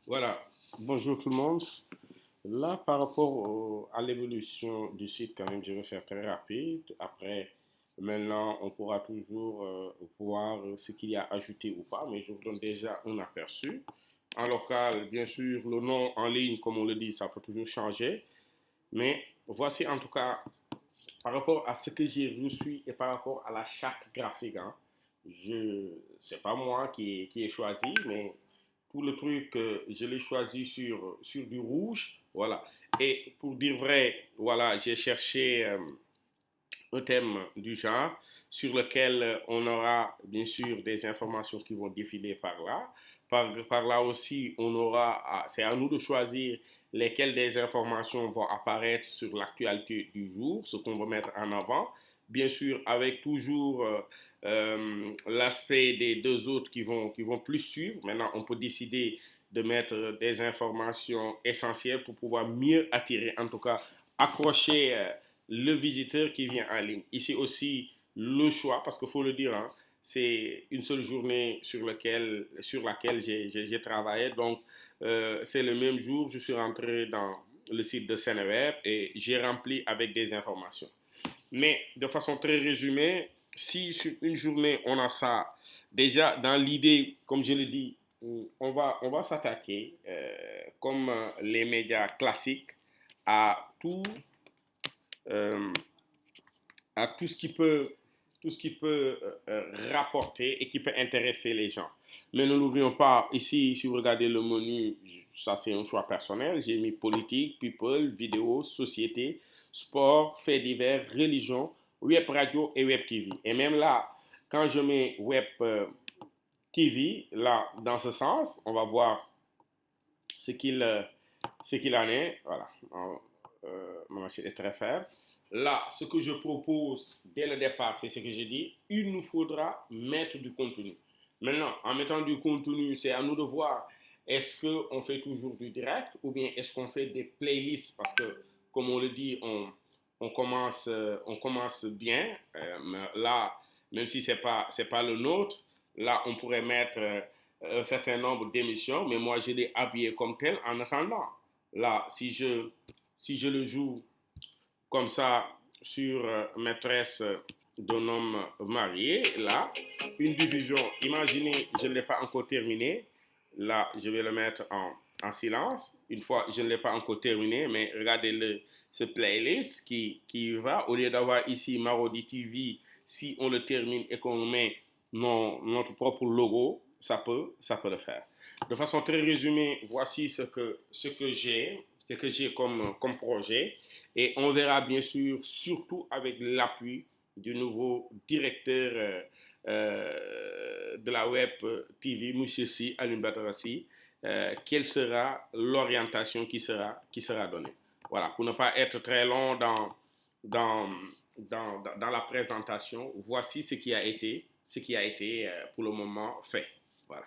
Voilà, bonjour tout le monde. Là, par rapport à l'évolution du site, quand même, je vais faire très rapide. Après, maintenant, on pourra toujours voir ce qu'il y a ajouté ou pas, mais je vous donne déjà un aperçu. En local, bien sûr, le nom en ligne, comme on le dit, ça peut toujours changer. Mais voici en tout cas, par rapport à ce que j'ai reçu et par rapport à la charte graphique, hein, c'est pas moi qui ai choisi, mais pour le truc, je l'ai choisi sur du rouge. Voilà. Et pour dire vrai, voilà, j'ai cherché un thème du genre sur lequel on aura bien sûr des informations qui vont défiler par là. Par là aussi, c'est à nous de choisir lesquelles des informations vont apparaître sur l'actualité du jour, ce qu'on va mettre en avant. Bien sûr, avec toujours l'aspect des deux autres qui vont plus suivre. Maintenant, on peut décider de mettre des informations essentielles pour pouvoir mieux attirer, en tout cas, accrocher le visiteur qui vient en ligne. Ici aussi, le choix, parce qu'il faut le dire, hein, c'est une seule journée sur laquelle j'ai travaillé. Donc, c'est le même jour, je suis rentré dans le site de Seneweb et j'ai rempli avec des informations. Mais de façon très résumée, si sur une journée on a ça, déjà dans l'idée, comme je le dis, on va s'attaquer, comme les médias classiques, à euh, à tout ce qui peut rapporter et qui peut intéresser les gens. Mais ne l'oublions pas, ici, si vous regardez le menu, ça c'est un choix personnel. J'ai mis politique, people, vidéo, société, sport, faits divers, religion, web radio et web TV. Et même là, quand je mets web TV, là, dans ce sens, on va voir ce qu'il ce qu'il en est. Voilà. Ma machine est très faible. Là, ce que je propose dès le départ, c'est ce que j'ai dit. Il nous faudra mettre du contenu. Maintenant, en mettant du contenu, c'est à nous de voir est-ce qu'on fait toujours du direct ou bien est-ce qu'on fait des playlists parce que, comme on le dit, on commence bien. Là, même si c'est pas le nôtre, là, on pourrait mettre un certain nombre d'émissions, mais moi, je l'ai habillé comme tel en attendant. Là, si je le joue comme ça sur maîtresse d'un homme marié, là, une division, imaginez, je ne l'ai pas encore terminé, là, je vais le mettre en silence, une fois, je ne l'ai pas encore terminé, mais regardez ce playlist qui va, au lieu d'avoir ici Marodi TV, si on le termine et qu'on met notre propre logo, ça peut le faire. De façon très résumée, voici ce que j'ai comme projet. Et on verra bien sûr, surtout avec l'appui du nouveau directeur de la web TV, M. Si, Alun Batarassi, quelle sera l'orientation qui sera donnée. Voilà, pour ne pas être très long dans, dans la présentation, voici ce qui a été pour le moment fait. Voilà.